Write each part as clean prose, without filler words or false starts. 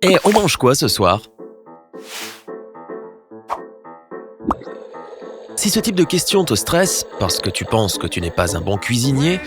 Et on mange quoi ce soir? Si ce type de question te stresse, parce que tu penses que tu n'es pas un bon cuisinier,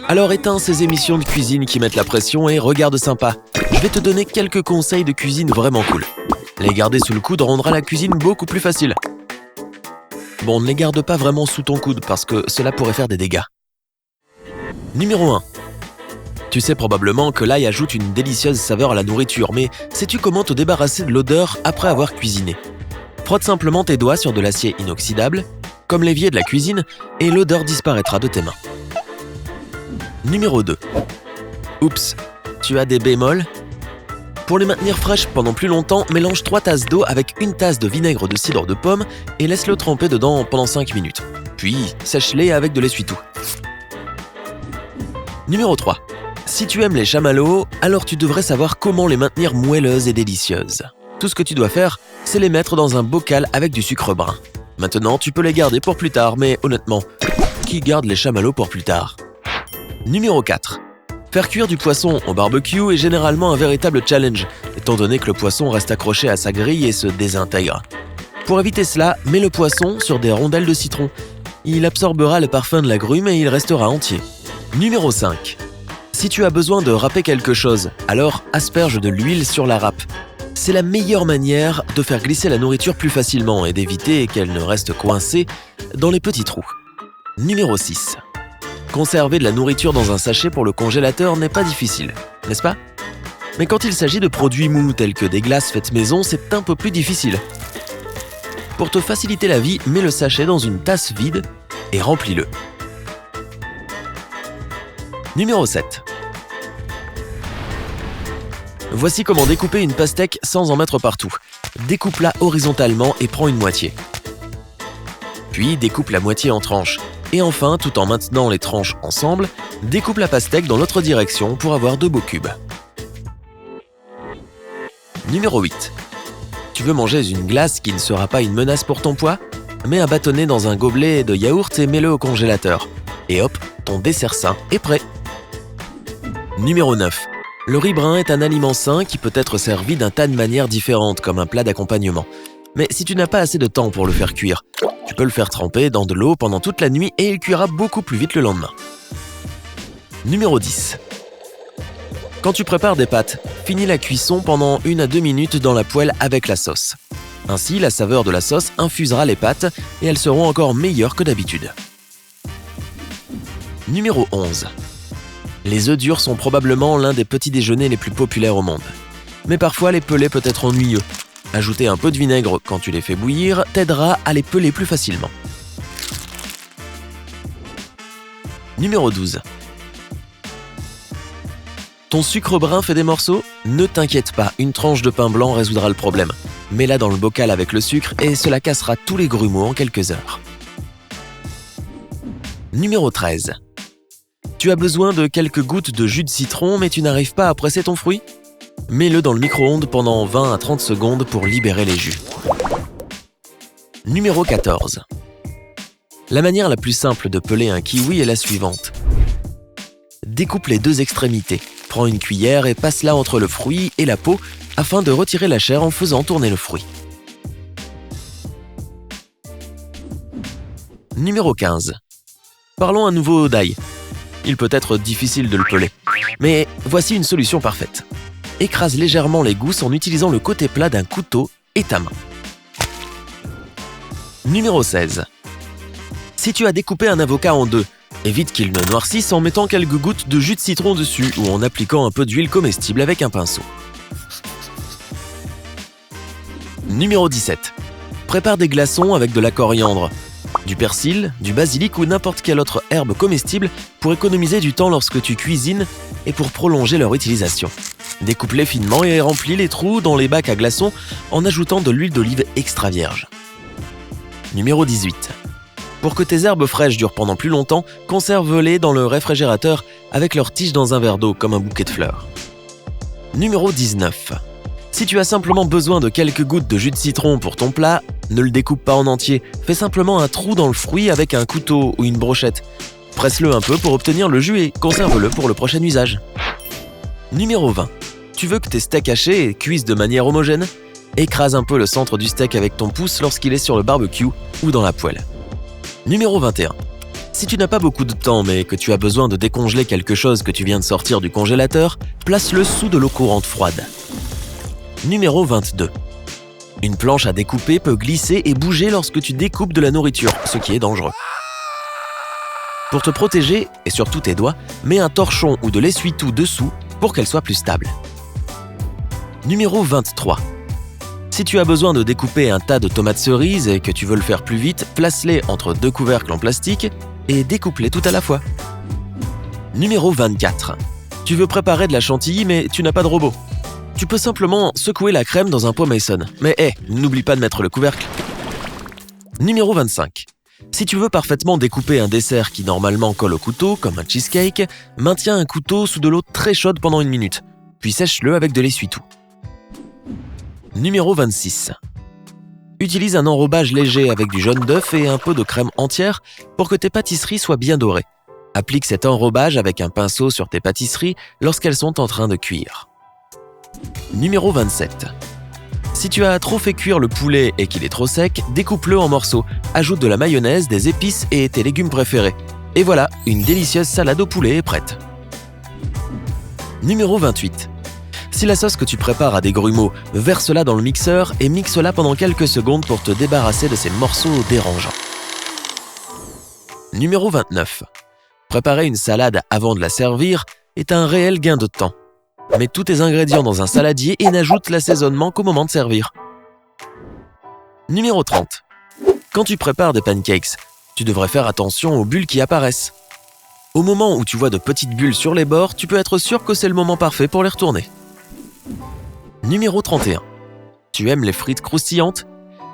alors éteins ces émissions de cuisine qui mettent la pression et regarde sympa. Je vais te donner quelques conseils de cuisine vraiment cool. Les garder sous le coude rendra la cuisine beaucoup plus facile. Bon, ne les garde pas vraiment sous ton coude parce que cela pourrait faire des dégâts. Numéro 1. Tu sais probablement que l'ail ajoute une délicieuse saveur à la nourriture, mais sais-tu comment te débarrasser de l'odeur après avoir cuisiné? Frotte simplement tes doigts sur de l'acier inoxydable, comme l'évier de la cuisine, et l'odeur disparaîtra de tes mains. Numéro 2. Oups, tu as des bémols? Pour les maintenir fraîches pendant plus longtemps, mélange 3 tasses d'eau avec 1 tasse de vinaigre de cidre de pomme et laisse-le tremper dedans pendant 5 minutes. Puis, sèche-les avec de l'essuie-tout. Numéro 3. Si tu aimes les chamallows, alors tu devrais savoir comment les maintenir moelleuses et délicieuses. Tout ce que tu dois faire, c'est les mettre dans un bocal avec du sucre brun. Maintenant, tu peux les garder pour plus tard, mais honnêtement, qui garde les chamallows pour plus tard? Numéro 4. Faire cuire du poisson au barbecue est généralement un véritable challenge, étant donné que le poisson reste accroché à sa grille et se désintègre. Pour éviter cela, mets le poisson sur des rondelles de citron. Il absorbera le parfum de l'agrumes et il restera entier. Numéro 5. Si tu as besoin de râper quelque chose, alors asperge de l'huile sur la râpe. C'est la meilleure manière de faire glisser la nourriture plus facilement et d'éviter qu'elle ne reste coincée dans les petits trous. Numéro 6. Conserver de la nourriture dans un sachet pour le congélateur n'est pas difficile, n'est-ce pas? Mais quand il s'agit de produits mous tels que des glaces faites maison, c'est un peu plus difficile. Pour te faciliter la vie, mets le sachet dans une tasse vide et remplis-le. Numéro 7. Voici comment découper une pastèque sans en mettre partout. Découpe-la horizontalement et prends une moitié. Puis découpe la moitié en tranches. Et enfin, tout en maintenant les tranches ensemble, découpe la pastèque dans l'autre direction pour avoir 2 beaux cubes. Numéro 8. Tu veux manger une glace qui ne sera pas une menace pour ton poids? Mets un bâtonnet dans un gobelet de yaourt et mets-le au congélateur. Et hop, ton dessert sain est prêt. Numéro 9. Le riz brun est un aliment sain qui peut être servi d'un tas de manières différentes comme un plat d'accompagnement. Mais si tu n'as pas assez de temps pour le faire cuire, tu peux le faire tremper dans de l'eau pendant toute la nuit et il cuira beaucoup plus vite le lendemain. Numéro 10. Quand tu prépares des pâtes, finis la cuisson pendant 1 à 2 minutes dans la poêle avec la sauce. Ainsi, la saveur de la sauce infusera les pâtes et elles seront encore meilleures que d'habitude. Numéro 11. Les œufs durs sont probablement l'un des petits déjeuners les plus populaires au monde. Mais parfois, les peler peut être ennuyeux. Ajouter un peu de vinaigre quand tu les fais bouillir t'aidera à les peler plus facilement. Numéro 12. Ton sucre brun fait des morceaux? Ne t'inquiète pas, une tranche de pain blanc résoudra le problème. Mets-la dans le bocal avec le sucre et cela cassera tous les grumeaux en quelques heures. Numéro 13. Tu as besoin de quelques gouttes de jus de citron mais tu n'arrives pas à presser ton fruit? Mets-le dans le micro-ondes pendant 20 à 30 secondes pour libérer les jus. Numéro 14. La manière la plus simple de peler un kiwi est la suivante. Découpe les 2 extrémités, prends une cuillère et passe-la entre le fruit et la peau afin de retirer la chair en faisant tourner le fruit. Numéro 15. Parlons à nouveau d'ail. Il peut être difficile de le peler, mais voici une solution parfaite. Écrase légèrement les gousses en utilisant le côté plat d'un couteau et ta main. Numéro 16. Si tu as découpé un avocat en 2, évite qu'il ne noircisse en mettant quelques gouttes de jus de citron dessus ou en appliquant un peu d'huile comestible avec un pinceau. Numéro 17. Prépare des glaçons avec de la coriandre, du persil, du basilic ou n'importe quelle autre herbe comestible pour économiser du temps lorsque tu cuisines et pour prolonger leur utilisation. Découpe-les finement et remplis les trous dans les bacs à glaçons en ajoutant de l'huile d'olive extra vierge. Numéro 18. Pour que tes herbes fraîches durent pendant plus longtemps, conserve-les dans le réfrigérateur avec leurs tiges dans un verre d'eau comme un bouquet de fleurs. Numéro 19. Si tu as simplement besoin de quelques gouttes de jus de citron pour ton plat, ne le découpe pas en entier, fais simplement un trou dans le fruit avec un couteau ou une brochette. Presse-le un peu pour obtenir le jus et conserve-le pour le prochain usage. Numéro 20. Tu veux que tes steaks hachés cuisent de manière homogène? Écrase un peu le centre du steak avec ton pouce lorsqu'il est sur le barbecue ou dans la poêle. Numéro 21. Si tu n'as pas beaucoup de temps mais que tu as besoin de décongeler quelque chose que tu viens de sortir du congélateur, place-le sous de l'eau courante froide. Numéro 22. Une planche à découper peut glisser et bouger lorsque tu découpes de la nourriture, ce qui est dangereux. Pour te protéger, et surtout tes doigts, mets un torchon ou de l'essuie-tout dessous pour qu'elle soit plus stable. Numéro 23. Si tu as besoin de découper un tas de tomates cerises et que tu veux le faire plus vite, place-les entre 2 couvercles en plastique et découpe-les tout à la fois. Numéro 24. Tu veux préparer de la chantilly mais tu n'as pas de robot. Tu peux simplement secouer la crème dans un pot Mason. Mais n'oublie pas de mettre le couvercle. Numéro 25. Si tu veux parfaitement découper un dessert qui normalement colle au couteau, comme un cheesecake, maintiens un couteau sous de l'eau très chaude pendant 1 minute, puis sèche-le avec de l'essuie-tout. Numéro 26. Utilise un enrobage léger avec du jaune d'œuf et un peu de crème entière pour que tes pâtisseries soient bien dorées. Applique cet enrobage avec un pinceau sur tes pâtisseries lorsqu'elles sont en train de cuire. Numéro 27. Si tu as trop fait cuire le poulet et qu'il est trop sec, découpe-le en morceaux, ajoute de la mayonnaise, des épices et tes légumes préférés. Et voilà, une délicieuse salade au poulet est prête. Numéro 28. Si la sauce que tu prépares a des grumeaux, verse-la dans le mixeur et mixe-la pendant quelques secondes pour te débarrasser de ces morceaux dérangeants. Numéro 29. Préparer une salade avant de la servir est un réel gain de temps. Mets tous tes ingrédients dans un saladier et n'ajoute l'assaisonnement qu'au moment de servir. Numéro 30. Quand tu prépares des pancakes, tu devrais faire attention aux bulles qui apparaissent. Au moment où tu vois de petites bulles sur les bords, tu peux être sûr que c'est le moment parfait pour les retourner. Numéro 31. Tu aimes les frites croustillantes?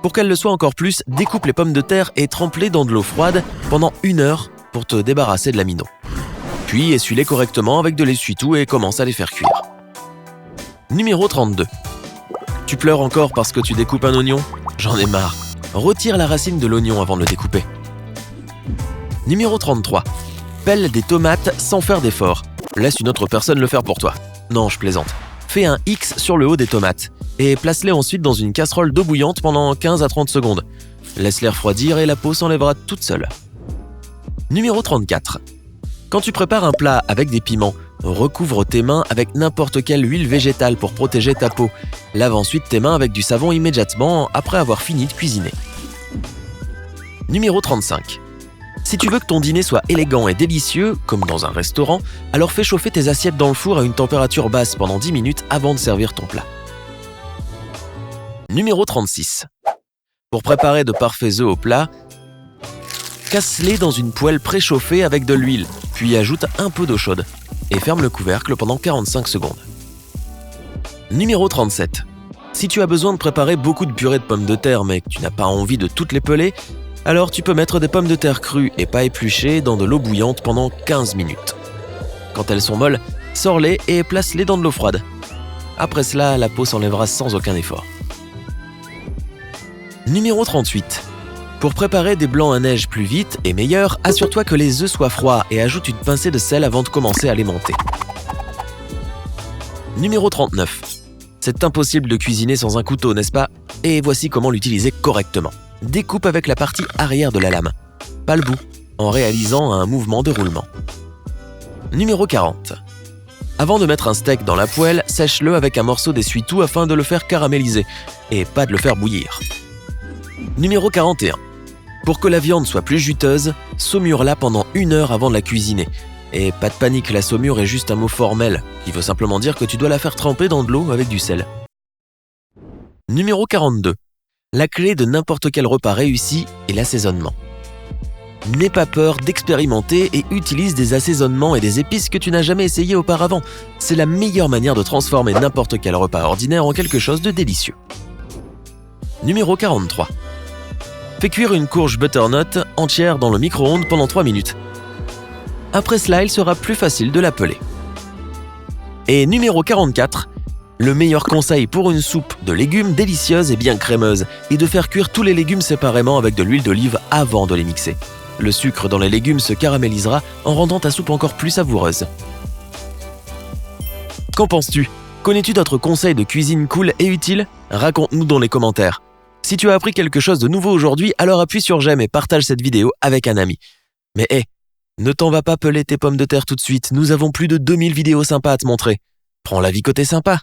Pour qu'elles le soient encore plus, découpe les pommes de terre et trempe-les dans de l'eau froide pendant 1 heure pour te débarrasser de l'amidon. Puis essuie-les correctement avec de l'essuie-tout et commence à les faire cuire. Numéro 32. Tu pleures encore parce que tu découpes un oignon? J'en ai marre. Retire la racine de l'oignon avant de le découper. Numéro 33. Pèle des tomates sans faire d'effort. Laisse une autre personne le faire pour toi. Non, je plaisante. Fais un X sur le haut des tomates et place-les ensuite dans une casserole d'eau bouillante pendant 15 à 30 secondes. Laisse-les refroidir et la peau s'enlèvera toute seule. Numéro 34. Quand tu prépares un plat avec des piments, recouvre tes mains avec n'importe quelle huile végétale pour protéger ta peau. Lave ensuite tes mains avec du savon immédiatement après avoir fini de cuisiner. Numéro 35. Si tu veux que ton dîner soit élégant et délicieux, comme dans un restaurant, alors fais chauffer tes assiettes dans le four à une température basse pendant 10 minutes avant de servir ton plat. Numéro 36. Pour préparer de parfaits œufs au plat, casse-les dans une poêle préchauffée avec de l'huile, puis ajoute un peu d'eau chaude et ferme le couvercle pendant 45 secondes. Numéro 37. Si tu as besoin de préparer beaucoup de purée de pommes de terre mais que tu n'as pas envie de toutes les peler, alors tu peux mettre des pommes de terre crues et pas épluchées dans de l'eau bouillante pendant 15 minutes. Quand elles sont molles, sors-les et place-les dans de l'eau froide. Après cela, la peau s'enlèvera sans aucun effort. Numéro 38. Pour préparer des blancs à neige plus vite et meilleurs, assure-toi que les œufs soient froids et ajoute une pincée de sel avant de commencer à les monter. Numéro 39. C'est impossible de cuisiner sans un couteau, n'est-ce pas? Et voici comment l'utiliser correctement. Découpe avec la partie arrière de la lame, pas le bout, en réalisant un mouvement de roulement. Numéro 40. Avant de mettre un steak dans la poêle, sèche-le avec un morceau d'essuie-tout afin de le faire caraméliser, et pas de le faire bouillir. Numéro 41. Pour que la viande soit plus juteuse, saumure-la pendant 1 heure avant de la cuisiner. Et pas de panique, la saumure est juste un mot formel, qui veut simplement dire que tu dois la faire tremper dans de l'eau avec du sel. Numéro 42. La clé de n'importe quel repas réussi est l'assaisonnement. N'aie pas peur d'expérimenter et utilise des assaisonnements et des épices que tu n'as jamais essayé auparavant. C'est la meilleure manière de transformer n'importe quel repas ordinaire en quelque chose de délicieux. Numéro 43. Fais cuire une courge butternut entière dans le micro-ondes pendant 3 minutes. Après cela, il sera plus facile de la peler. Et numéro 44. Le meilleur conseil pour une soupe de légumes délicieuse et bien crémeuse est de faire cuire tous les légumes séparément avec de l'huile d'olive avant de les mixer. Le sucre dans les légumes se caramélisera en rendant ta soupe encore plus savoureuse. Qu'en penses-tu ? Connais-tu d'autres conseils de cuisine cool et utiles? Raconte-nous dans les commentaires. Si tu as appris quelque chose de nouveau aujourd'hui, alors appuie sur j'aime et partage cette vidéo avec un ami. Mais ne t'en vas pas peler tes pommes de terre tout de suite, nous avons plus de 2000 vidéos sympas à te montrer. Prends la vie côté sympa.